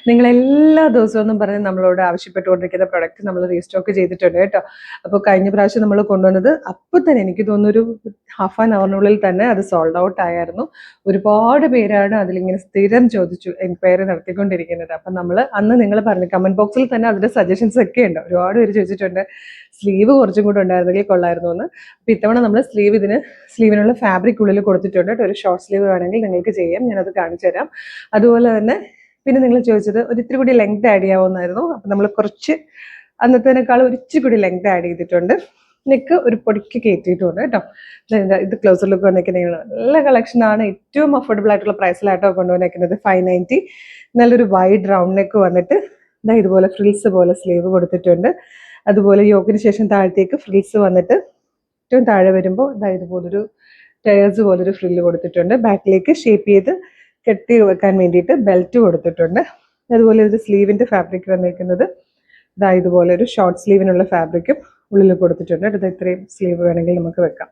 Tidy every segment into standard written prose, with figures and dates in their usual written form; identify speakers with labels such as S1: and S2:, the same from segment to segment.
S1: നിങ്ങൾ എല്ലാ ദിവസവും എന്നും പറഞ്ഞ് നമ്മളോട് ആവശ്യപ്പെട്ടുകൊണ്ടിരിക്കുന്ന പ്രൊഡക്റ്റ് നമ്മൾ റീസ്റ്റോക്ക് ചെയ്തിട്ടുണ്ട് കേട്ടോ. അപ്പോൾ കഴിഞ്ഞ പ്രാവശ്യം നമ്മൾ കൊണ്ടുവന്നത് അപ്പോൾ തന്നെ എനിക്ക് തോന്നുന്നു ഒരു ഹാഫ് ആൻ അവറിനുള്ളിൽ തന്നെ അത് സോൾഡ് ഔട്ട് ആയിരുന്നു. ഒരുപാട് പേരാണ് അതിലിങ്ങനെ സ്ഥിരം ചോദിച്ചു എൻക്വയറി നടത്തിക്കൊണ്ടിരിക്കുന്നത്. അപ്പം നമ്മൾ അന്ന് നിങ്ങൾ പറഞ്ഞു കമൻറ്റ് ബോക്സിൽ തന്നെ അതിൻ്റെ സജഷൻസ് ഒക്കെ ഉണ്ട്. ഒരുപാട് പേര് ചോദിച്ചിട്ടുണ്ട് സ്ലീവ് കുറച്ചും കൂടെ ഉണ്ടായിരുന്നെങ്കിൽ കൊള്ളായിരുന്നു എന്ന്. അപ്പോൾ ഇത്തവണ നമ്മൾ സ്ലീവിനുള്ള ഫാബ്രിക് ഉള്ളിൽ കൊടുത്തിട്ടുണ്ട് കേട്ടോ. ഒരു ഷോർട്ട് സ്ലീവ് വേണമെങ്കിൽ നിങ്ങൾക്ക് ചെയ്യാം, ഞാനത് കാണിച്ചു തരാം. അതുപോലെ തന്നെ പിന്നെ നിങ്ങൾ ചോദിച്ചത് ഒരു ഇത്തിരി കൂടി ലെങ്ത് ആഡ് ചെയ്യാവുന്നതായിരുന്നു. അപ്പം നമ്മൾ കുറച്ച് അന്നത്തേനേക്കാൾ ഒരു ഇച്ചിരി കൂടി ലെങ്ത് ആഡ് ചെയ്തിട്ടുണ്ട്. നെക്ക് ഒരു പൊടിക്ക് കയറ്റിയിട്ടുണ്ട് കേട്ടോ. ഇത് ക്ലോസർ ലുക്ക് വന്നിരിക്കുന്നത് നല്ല കളക്ഷനാണ്. ഏറ്റവും അഫോർഡബിൾ ആയിട്ടുള്ള പ്രൈസിലായിട്ടോ കൊണ്ടുവന്നിരിക്കുന്നത്. 590. നല്ലൊരു വൈഡ് റൗണ്ട് നെക്ക് വന്നിട്ട് ഇതുപോലെ ഫ്രിൽസ് പോലെ സ്ലീവ് കൊടുത്തിട്ടുണ്ട്. അതുപോലെ യോക്കിന് ശേഷം താഴത്തേക്ക് ഫ്രിൽസ് വന്നിട്ട് ഏറ്റവും താഴെ വരുമ്പോൾ ഇതുപോലൊരു ടയേഴ്സ് പോലൊരു ഫ്രില്ല് കൊടുത്തിട്ടുണ്ട്. ബാക്കിലേക്ക് ഷേപ്പ് ചെയ്ത് കെട്ടി വെക്കാൻ വേണ്ടിയിട്ട് ബെൽറ്റ് കൊടുത്തിട്ടുണ്ട്. അതുപോലെ ഒരു സ്ലീവിൻ്റെ ഫാബ്രിക് വന്നിരിക്കുന്നത് ഇതുപോലെ ഒരു ഷോർട്ട് സ്ലീവിനുള്ള ഫാബ്രിക്കും ഉള്ളിൽ കൊടുത്തിട്ടുണ്ട്. ഇത് ഇത്രയും സ്ലീവ് വേണമെങ്കിൽ നമുക്ക് വെക്കാം.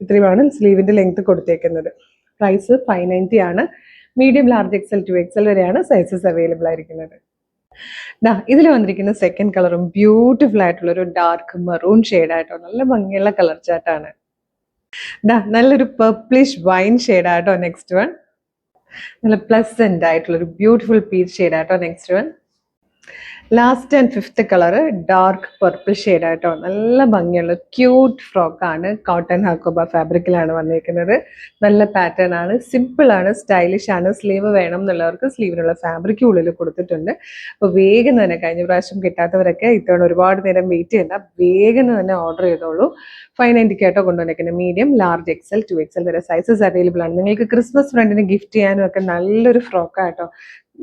S1: ഇത്രയുമാണ് സ്ലീവിൻ്റെ ലെങ്ത് കൊടുത്തേക്കുന്നത്. പ്രൈസ് 590 ആണ്. Medium, large, XL to XL വരെയാണ് സൈസസ് അവൈലബിൾ ആയിരിക്കുന്നത്. ഇതിൽ വന്നിരിക്കുന്ന സെക്കൻഡ് കളറും ബ്യൂട്ടിഫുൾ ആയിട്ടുള്ള ഒരു ഡാർക്ക് മെറൂൺ ഷെയ്ഡായിട്ടോ, നല്ല ഭംഗിയുള്ള കളർ ചാർട്ടാണ്. നല്ലൊരു പർപ്പിളിഷ് വൈൻ ഷെയ്ഡായിട്ടോ നെക്സ്റ്റ് വൺ. നല്ല പ്ലസന്റ് ആയിട്ടുള്ള ഒരു ബ്യൂട്ടിഫുൾ പീച്ച് ഷെയ്ഡായിട്ടോ next one. Last and fifth colour dark purple ഷെയ്ഡായിട്ടോ, നല്ല ഭംഗിയുള്ള ക്യൂട്ട് ഫ്രോക്കാണ്. കോട്ടൺ ഹക്കോബ ഫാബ്രിക്കിലാണ് വന്നിരിക്കുന്നത്. നല്ല പാറ്റേൺ ആണ്, സിമ്പിൾ ആണ്, സ്റ്റൈലിഷ് ആണ്. സ്ലീവ് വേണം എന്നുള്ളവർക്ക് സ്ലീവിനുള്ള ഫാബ്രിക് ഉള്ളിൽ കൊടുത്തിട്ടുണ്ട്. അപ്പോൾ വേഗം തന്നെ, കഴിഞ്ഞ പ്രാവശ്യം കിട്ടാത്തവരൊക്കെ ഇത്തവണ ഒരുപാട് നേരം വെയിറ്റ് ചെയ്യണ്ട, വേഗം തന്നെ ഓർഡർ ചെയ്തോളൂ. 590 ആയിട്ടോ കൊണ്ടുവന്നിരിക്കുന്നത്. Medium, large, XL to XL വരെ സൈസസ് അവൈലബിൾ ആണ്. നിങ്ങൾക്ക് ക്രിസ്മസ് ഫ്രണ്ടിന് ഗിഫ്റ്റ് ചെയ്യാനും ഒക്കെ നല്ലൊരു ഫ്രോക്കായിട്ടോ,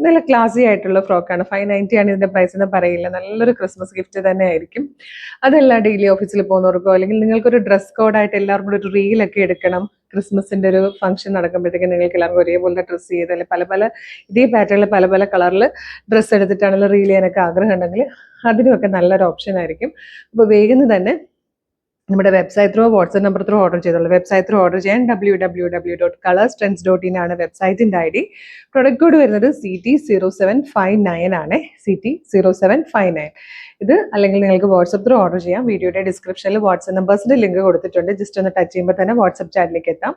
S1: നല്ല ക്ലാസി ആയിട്ടുള്ള ഫ്രോക്കാണ്. 590 ആണ് ഇതിന്റെ പ്രൈസ് എന്ന് പറയില്ല. നല്ലൊരു ക്രിസ്മസ് ഗിഫ്റ്റ് തന്നെ ആയിരിക്കും. അതല്ല ഡെയിലി ഓഫീസിൽ പോകുന്നവർക്കോ അല്ലെങ്കിൽ നിങ്ങൾക്കൊരു ഡ്രസ് കോഡായിട്ട് എല്ലാവർക്കും കൂടെ ഒരു റീലൊക്കെ എടുക്കണം, ക്രിസ്മസിന്റെ ഒരു ഫംഗ്ഷൻ നടക്കുമ്പോഴത്തേക്കും നിങ്ങൾക്ക് എല്ലാവർക്കും ഒരേപോലെ ഡ്രസ്സ് ചെയ്ത് അല്ലെങ്കിൽ പല ഇതേ പാറ്റേണിൽ പല കളറിൽ ഡ്രസ്സ് എടുത്തിട്ടാണല്ലോ റീൽ ചെയ്യാനൊക്കെ ആഗ്രഹം ഉണ്ടെങ്കിൽ അതിനുമൊക്കെ നല്ലൊരു ഓപ്ഷൻ ആയിരിക്കും. അപ്പോൾ വേഗം തന്നെ നമ്മുടെ website through, WhatsApp number through order ചെയ്തോളൂ. വെബ്സൈറ്റ് ത്രൂ ഓർഡർ ചെയ്യാൻ www.colorstrends.in ആണ് വെബ്സൈറ്റിൻ്റെ ID. പ്രൊഡക്റ്റ് കോഡ് വരുന്നത് CT0759 ആണ്. CT0759. ഇത് അല്ലെങ്കിൽ നിങ്ങൾക്ക് വാട്സ്ആപ്പ് ത്രൂ ഓർഡർ ചെയ്യാം. വീഡിയോയുടെ ഡിസ്ക്രിപ്ഷനിൽ വാട്സ്ആപ്പ് നമ്പേഴ്സിന്റെ ലിങ്ക് കൊടുത്തിട്ടുണ്ട്. ജസ്റ്റ് ഒന്ന് ടച്ച് ചെയ്യുമ്പോൾ തന്നെ വാട്സ്ആപ്പ് ചാറ്റിലേക്ക് എത്താം.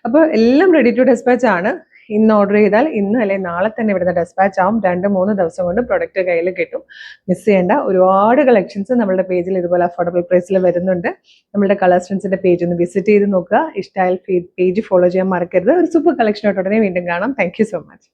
S1: അപ്പോൾ എല്ലാം റെഡി ടു ഡെസ്പാച്ച് ആണ്. ഇന്ന് ഓർഡർ ചെയ്താൽ ഇന്ന് അല്ലെങ്കിൽ നാളെ തന്നെ ഇവിടുന്ന് ഡെസ്പാച്ച് ആവും. 2-3 ദിവസം കൊണ്ട് പ്രൊഡക്റ്റ് കയ്യിൽ കിട്ടും. മിസ് ചെയ്യേണ്ട. ഒരുപാട് കളക്ഷൻസ് നമ്മുടെ പേജിൽ ഇതുപോലെ അഫോർഡബിൾ പ്രൈസിൽ വരുന്നുണ്ട്. നമ്മുടെ കളർ സ്ട്രെൻസിന്റെ പേജ് ഒന്ന് വിസിറ്റ് ചെയ്ത് നോക്കുക. ഇഷ്ടമായാൽ പേജ് ഫോളോ ചെയ്യാൻ മറക്കരുത്. ഒരു സൂപ്പർ കളക്ഷനോട്ട് ഉടനെ വീണ്ടും കാണാം. Thank you so much.